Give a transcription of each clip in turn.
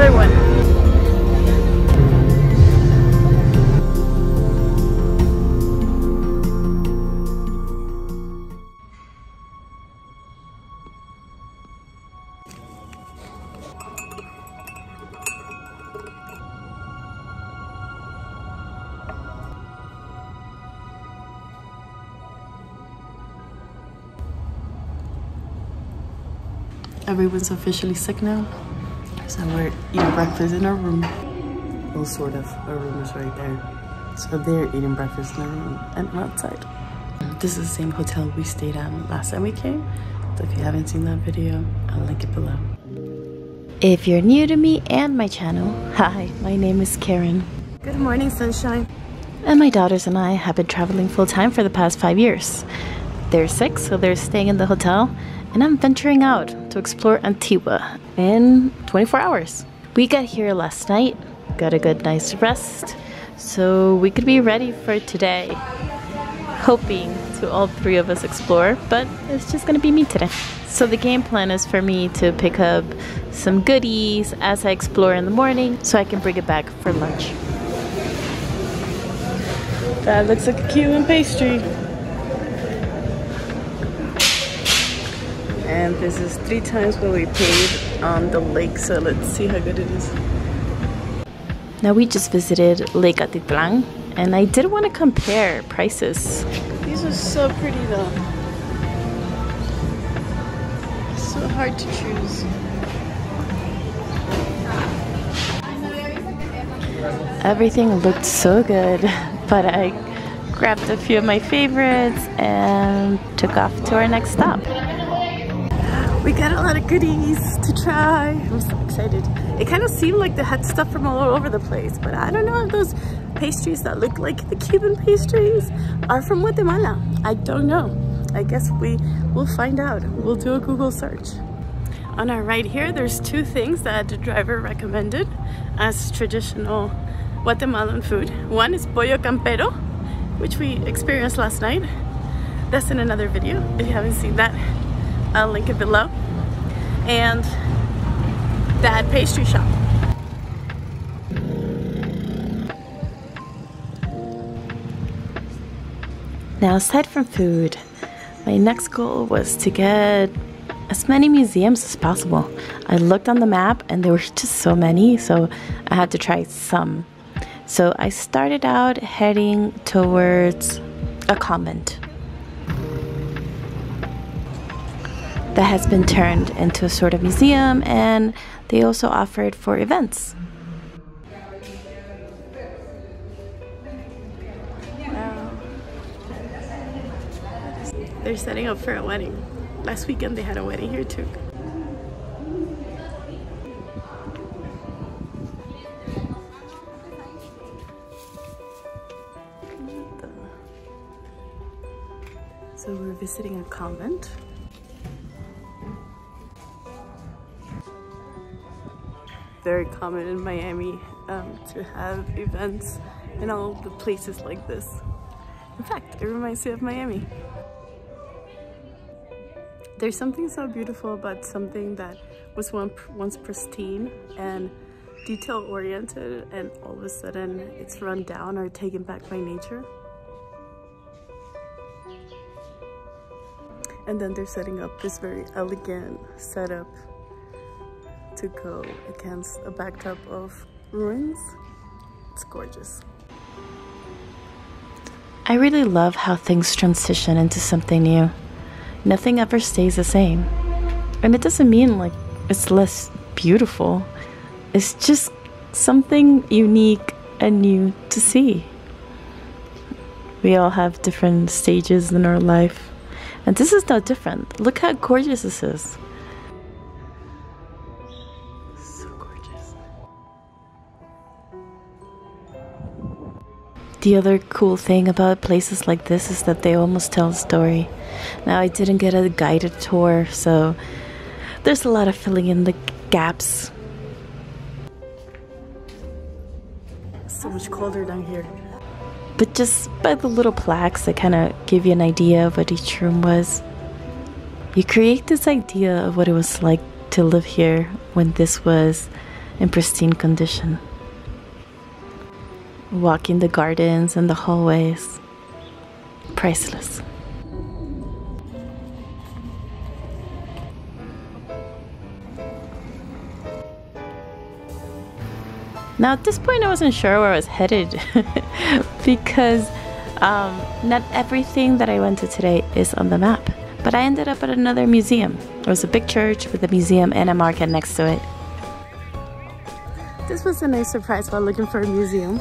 another one. Everyone's officially sick now, so we're eating breakfast in our room. Well, sort of. Our room is right there. So they're eating breakfast in our room and I'm outside. This is the same hotel we stayed at last time we came. So if you haven't seen that video, I'll link it below. If you're new to me and my channel, hi, my name is Karen. Good morning, sunshine. And my daughters and I have been traveling full-time for the past 5 years. They're 6, so they're staying in the hotel. And I'm venturing out to explore Antigua in 24 hours. We got here last night, got a good night's rest, so we could be ready for today. Hoping to all 3 of us explore, but it's just gonna be me today. So the game plan is for me to pick up some goodies as I explore in the morning so I can bring it back for lunch. That looks like a Cuban pastry. And this is 3 times what we paid on the lake, so let's see how good it is. Now we just visited Lake Atitlan, and I did want to compare prices. These are so pretty though. So hard to choose. Everything looked so good, but I grabbed a few of my favorites and took off to our next stop. We got a lot of goodies to try. I'm so excited. It kind of seemed like they had stuff from all over the place, but I don't know if those pastries that look like the Cuban pastries are from Guatemala. I don't know. I guess we'll find out. We'll do a Google search. On our right here, there's 2 things that the driver recommended as traditional Guatemalan food. One is pollo campero, which we experienced last night. That's in another video. If you haven't seen that, I'll link it below. And that pastry shop. Now, aside from food, my next goal was to get as many museums as possible. I looked on the map and there were just so many, so I had to try some. So I started out heading towards a convent that has been turned into a sort of museum, and they also offer it for events. Wow. They're setting up for a wedding. Last weekend they had a wedding here too. So we're visiting a convent. Very common in Miami to have events in all the places like this. In fact, it reminds me of Miami. There's something so beautiful about something that was once pristine and detail-oriented, and all of a sudden it's run down or taken back by nature. And then they're setting up this very elegant setup to go against a backdrop of ruins. It's gorgeous. I really love how things transition into something new. Nothing ever stays the same. And it doesn't mean like it's less beautiful. It's just something unique and new to see. We all have different stages in our life, and this is no different. Look how gorgeous this is. The other cool thing about places like this is that they almost tell a story. Now, I didn't get a guided tour, so there's a lot of filling in the gaps. So much colder down here. But just by the little plaques that kind of give you an idea of what each room was, you create this idea of what it was like to live here when this was in pristine condition. Walking the gardens and the hallways, priceless. Now at this point I wasn't sure where I was headed because not everything that I went to today is on the map. But I ended up at another museum. It was a big church with a museum and a market next to it. This was a nice surprise while looking for a museum.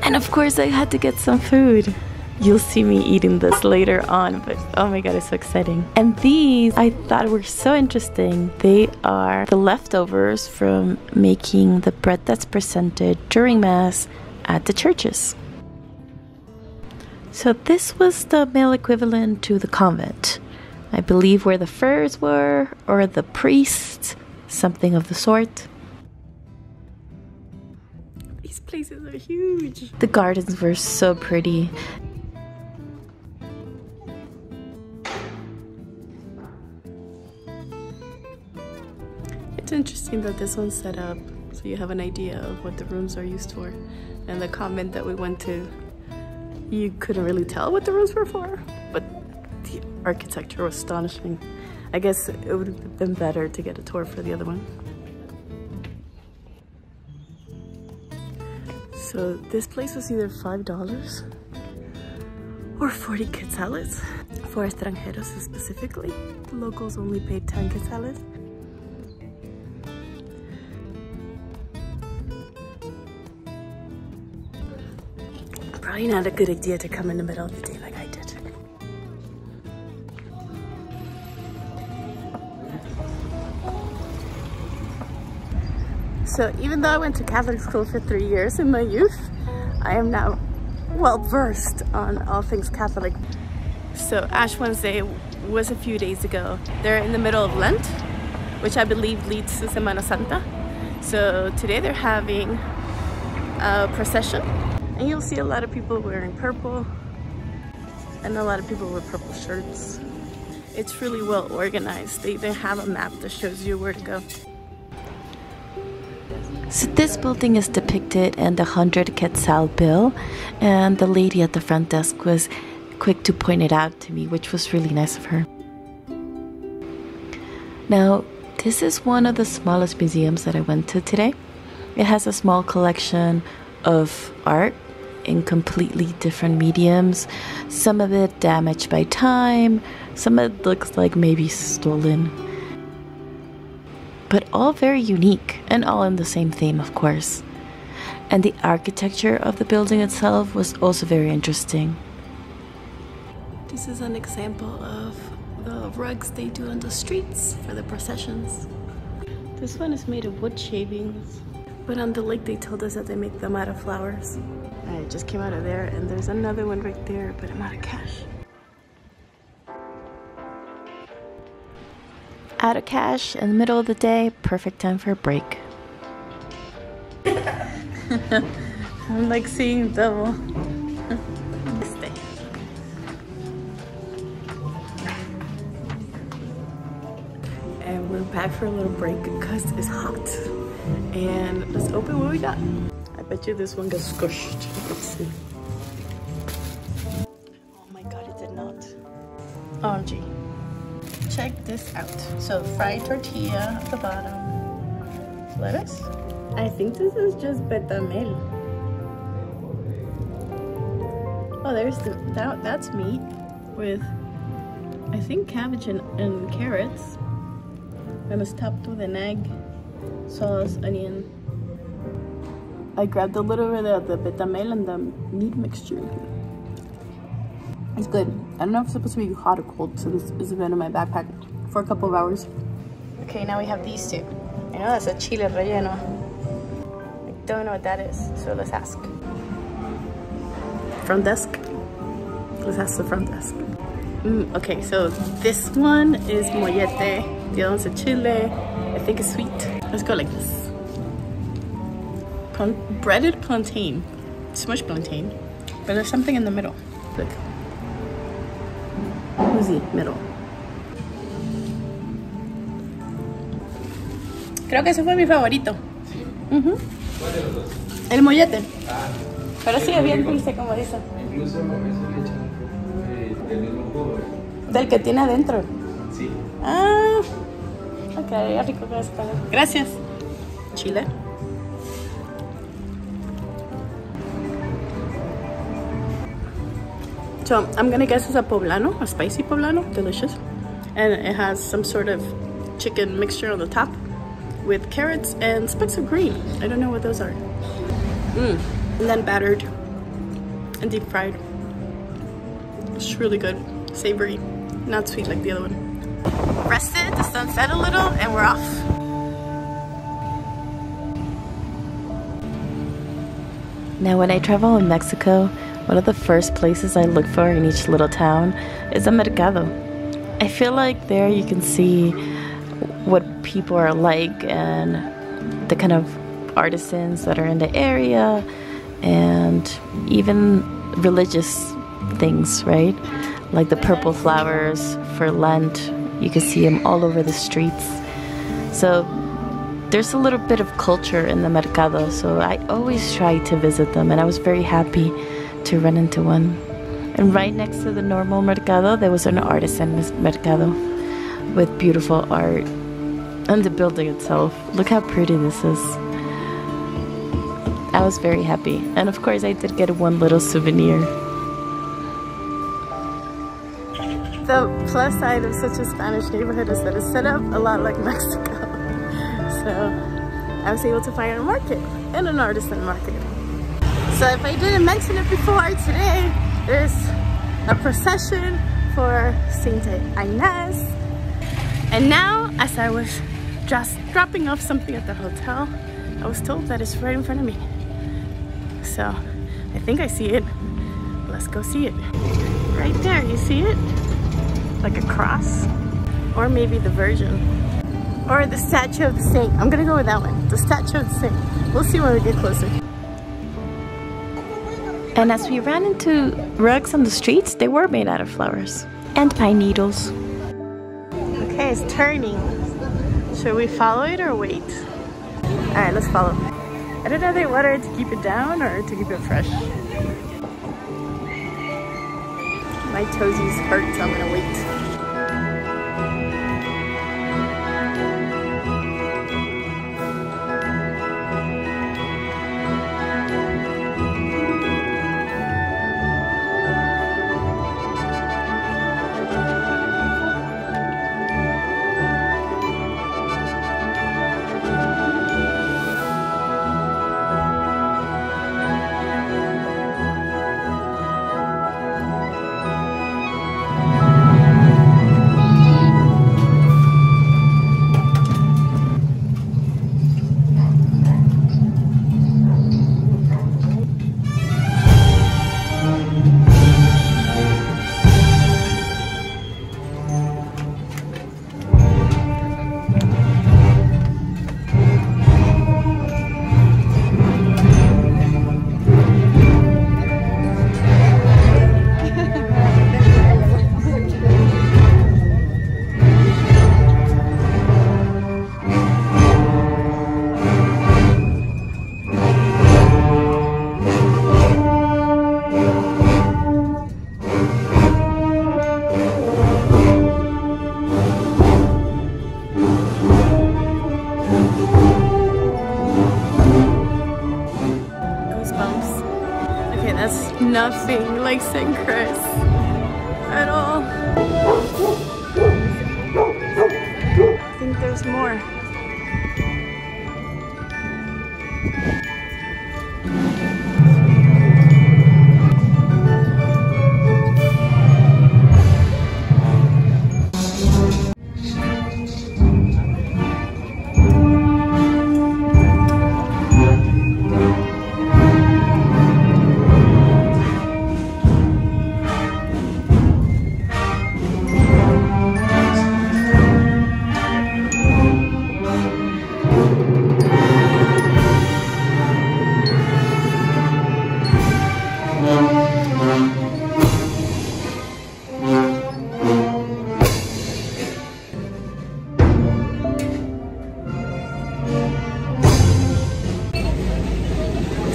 And of course I had to get some food. You'll see me eating this later on, but oh my god, it's so exciting. And these I thought were so interesting. They are the leftovers from making the bread that's presented during Mass at the churches. So this was the male equivalent to the convent. I believe where the friars were, or the priests, something of the sort. These places are huge. The gardens were so pretty. It's interesting that this one's set up so you have an idea of what the rooms are used for. And the convent that we went to, you couldn't really tell what the rooms were for, but the architecture was astonishing. I guess it would have been better to get a tour for the other one. So this place was either $5 or 40 quetzales. For extranjeros specifically, locals only paid 10 quetzales. Probably not a good idea to come in the middle of the day like I did. So even though I went to Catholic school for 3 years in my youth, I am now well versed on all things Catholic. So Ash Wednesday was a few days ago. They're in the middle of Lent, which I believe leads to Semana Santa. So today they're having a procession. And you'll see a lot of people wearing purple and a lot of people with purple shirts. It's really well organized. They even have a map that shows you where to go. So this building is depicted in the 100 quetzal bill, and the lady at the front desk was quick to point it out to me, which was really nice of her. Now, this is one of the smallest museums that I went to today. It has a small collection of art in completely different mediums, some of it damaged by time, some of it looks like maybe stolen, but all very unique and all in the same theme, of course. And the architecture of the building itself was also very interesting. This is an example of the rugs they do on the streets for the processions. This one is made of wood shavings, but on the lake they told us that they make them out of flowers. I just came out of there, and there's another one right there, but I'm out of cash. Out of cash in the middle of the day, perfect time for a break. I'm like seeing double. Stay. And we're back for a little break because it's hot. And let's open what we got. I bet you this one got squished. Let's see. Oh my god, it did not. OMG. Check this out. So fried tortilla at the bottom. Lettuce. I think this is just betamel. Oh, there's that's meat with, I think, cabbage and carrots. And it's topped with an egg, sauce, onion. I grabbed a little bit of the betamel and the meat mixture. It's good. I don't know if it's supposed to be hot or cold since it's been in my backpack for a couple of hours. Okay, now we have these two. I know that's a chile relleno. I don't know what that is, so let's ask. Front desk? Let's ask the front desk. Okay, so this one is mollete. The other one's a chile. I think it's sweet. Let's go like this. Breaded plantain. Smushed plantain. But there's something in the middle. Look. Oozy middle. Creo que ese fue mi favorito. Sí. ¿Cuál de los dos? El mollete. Ah. Pero sí, es bien dulce, como dice. Incluso eso le echan del mismo jugo. Del que tiene adentro. Sí. Ah. Ok, rico con eso también. Gracias. Chile. So, I'm gonna guess it's a poblano, a spicy poblano, delicious. And it has some sort of chicken mixture on the top with carrots and specks of green. I don't know what those are. And then battered and deep fried. It's really good, savory, not sweet like the other one. Rested, the sun set a little, and we're off. Now, when I travel in Mexico, one of the first places I look for in each little town is a mercado. I feel like there you can see what people are like and the kind of artisans that are in the area and even religious things, right? Like the purple flowers for Lent. You can see them all over the streets. So there's a little bit of culture in the mercado, so I always try to visit them, and I was very happy to run into one. And right next to the normal mercado, there was an artisan mercado with beautiful art. And the building itself, look how pretty this is. I was very happy. And of course I did get one little souvenir. The plus side of such a Spanish neighborhood is that it's set up a lot like Mexico. So I was able to find a market and an artisan market. So if I didn't mention it before, today there's a procession for Saint Inez. And now, as I was just dropping off something at the hotel, I was told that it's right in front of me. So I think I see it. Let's go see it. Right there, you see it? Like a cross. Or maybe the Virgin. Or the statue of the saint. I'm gonna go with that one. The statue of the saint. We'll see when we get closer. And as we ran into rugs on the streets, they were made out of flowers and pine needles. Okay, it's turning. Should we follow it or wait? Alright, let's follow. I don't know if they wanted to keep it down or to keep it fresh. My toesies hurt, so I'm gonna wait. Nothing like St. Chris at all. I think there's more.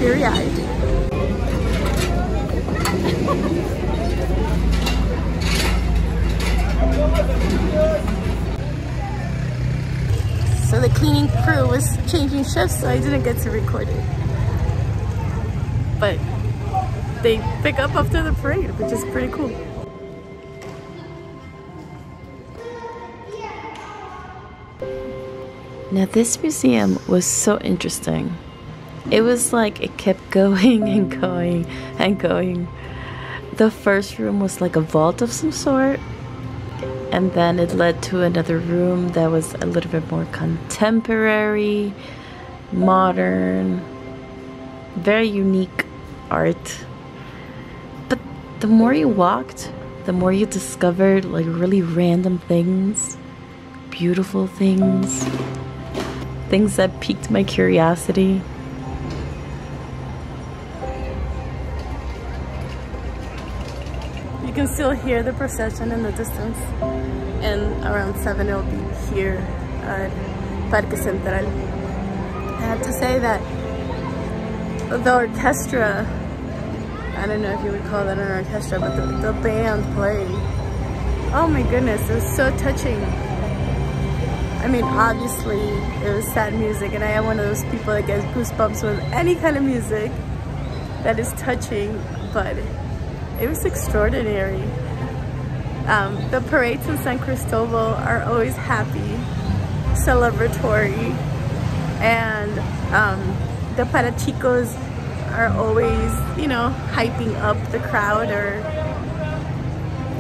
teary-eyed. So the cleaning crew was changing shifts, so I didn't get to record it. But they pick up after the parade, which is pretty cool. Now this museum was so interesting. It was like it kept going and going and going. The first room was like a vault of some sort, and then it led to another room that was a little bit more contemporary, modern, very unique art. But the more you walked, the more you discovered like really random things, beautiful things, things that piqued my curiosity. You can still hear the procession in the distance, and around 7 it'll be here at Parque Central. I have to say that the orchestra, I don't know if you would call that an orchestra, but the band playing, oh my goodness, it was so touching. I mean, obviously it was sad music, and I am one of those people that gets goosebumps with any kind of music that is touching, but it was extraordinary. The parades in San Cristobal are always happy, celebratory, and the parachicos are always, you know, hyping up the crowd, or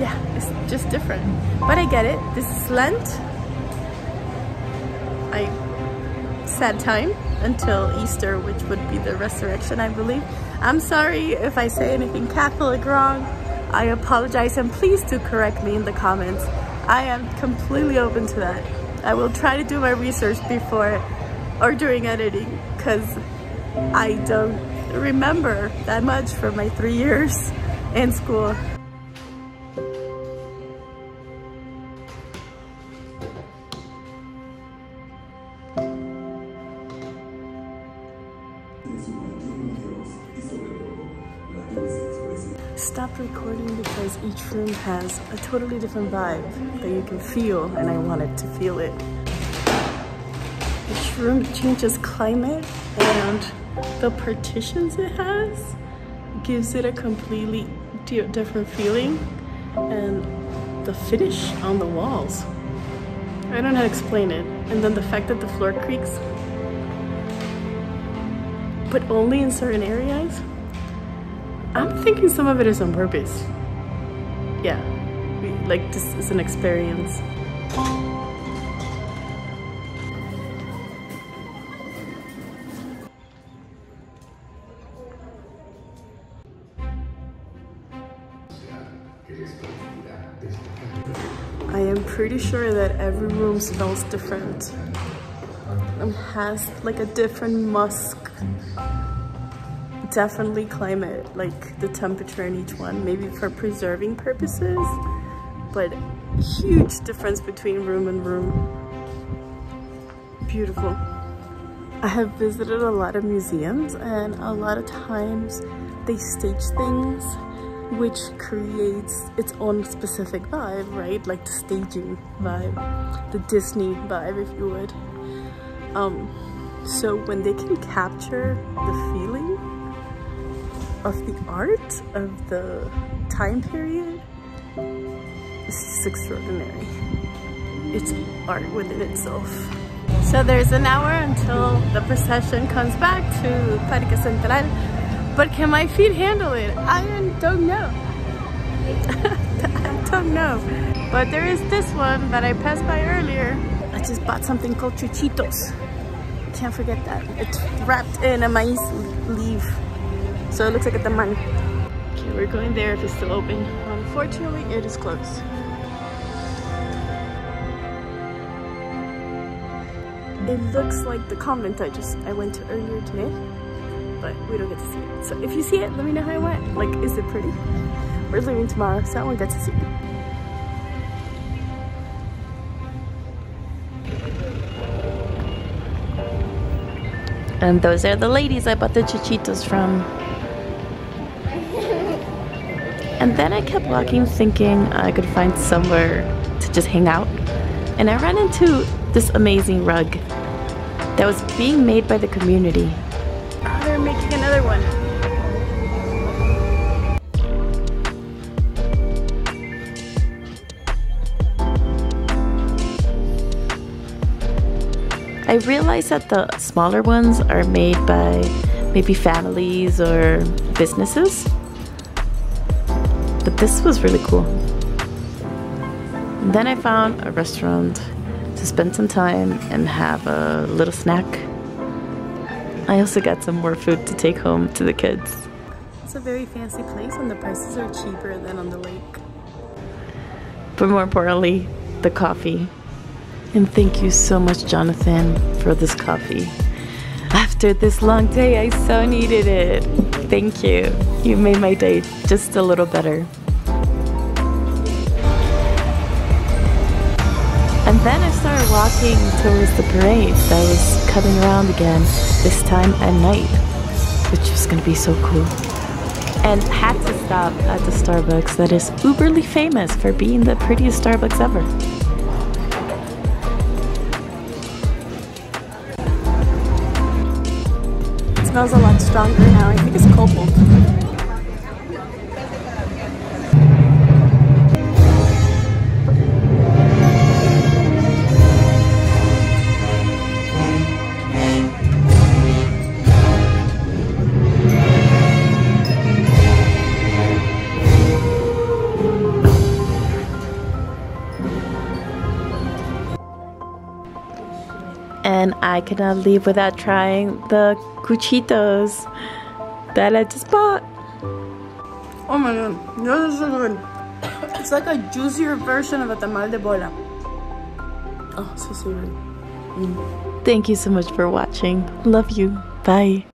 yeah, it's just different. But I get it. This is Lent. Sad time until Easter, which would be the resurrection, I believe. I'm sorry if I say anything Catholic wrong. I apologize, and please do correct me in the comments. I am completely open to that. I will try to do my research before or during editing, because I don't remember that much from my 3 years in school. Stopped recording because each room has a totally different vibe that you can feel, and I wanted to feel it. Each room changes climate, and the partitions it has gives it a completely different feeling, and the finish on the walls, I don't know how to explain it. And then the fact that the floor creaks, but only in certain areas. I'm thinking some of it is on purpose. Yeah, like this is an experience. I am pretty sure that every room smells different. Has like a different musk. Definitely climate, like the temperature in each one, maybe for preserving purposes, but huge difference between room and room. Beautiful. I have visited a lot of museums, and a lot of times they stage things which creates its own specific vibe, right? Like the staging vibe, the Disney vibe, if you would. So when they can capture the feeling of the art of the time period, it's just extraordinary. It's art within itself. So there's an hour until the procession comes back to Parque Central, but can my feet handle it? I don't know. I don't know. But there is this one that I passed by earlier. I just bought something called chuchitos. Can't forget that. It's wrapped in a maize leaf, so it looks like a tamal. Okay, we're going there if it's still open. Unfortunately, it is closed. It looks like the convent I went to earlier today, but we don't get to see it. So if you see it, let me know how it went. Like, is it pretty? We're leaving tomorrow, so I won't get to see it. And those are the ladies I bought the chuchitos from. And then I kept walking thinking I could find somewhere to just hang out. And I ran into this amazing rug that was being made by the community. Oh, they're making another one. I realized that the smaller ones are made by maybe families or businesses. But this was really cool. And then I found a restaurant to spend some time and have a little snack. I also got some more food to take home to the kids. It's a very fancy place and the prices are cheaper than on the lake. But more importantly, the coffee. And thank you so much, Jonathan, for this coffee. After this long day, I so needed it. Thank you. You made my day just a little better. And then I started walking towards the parade that was coming around again, this time at night, which was gonna be so cool. And had to stop at the Starbucks that is uberly famous for being the prettiest Starbucks ever. It smells a lot stronger now. I think it's cobalt. And I could not leave without trying the cuchitos that I just bought. Oh my god, this is so good. It's like a juicier version of a tamal de bola. Oh, so sweet. Thank you so much for watching. Love you. Bye.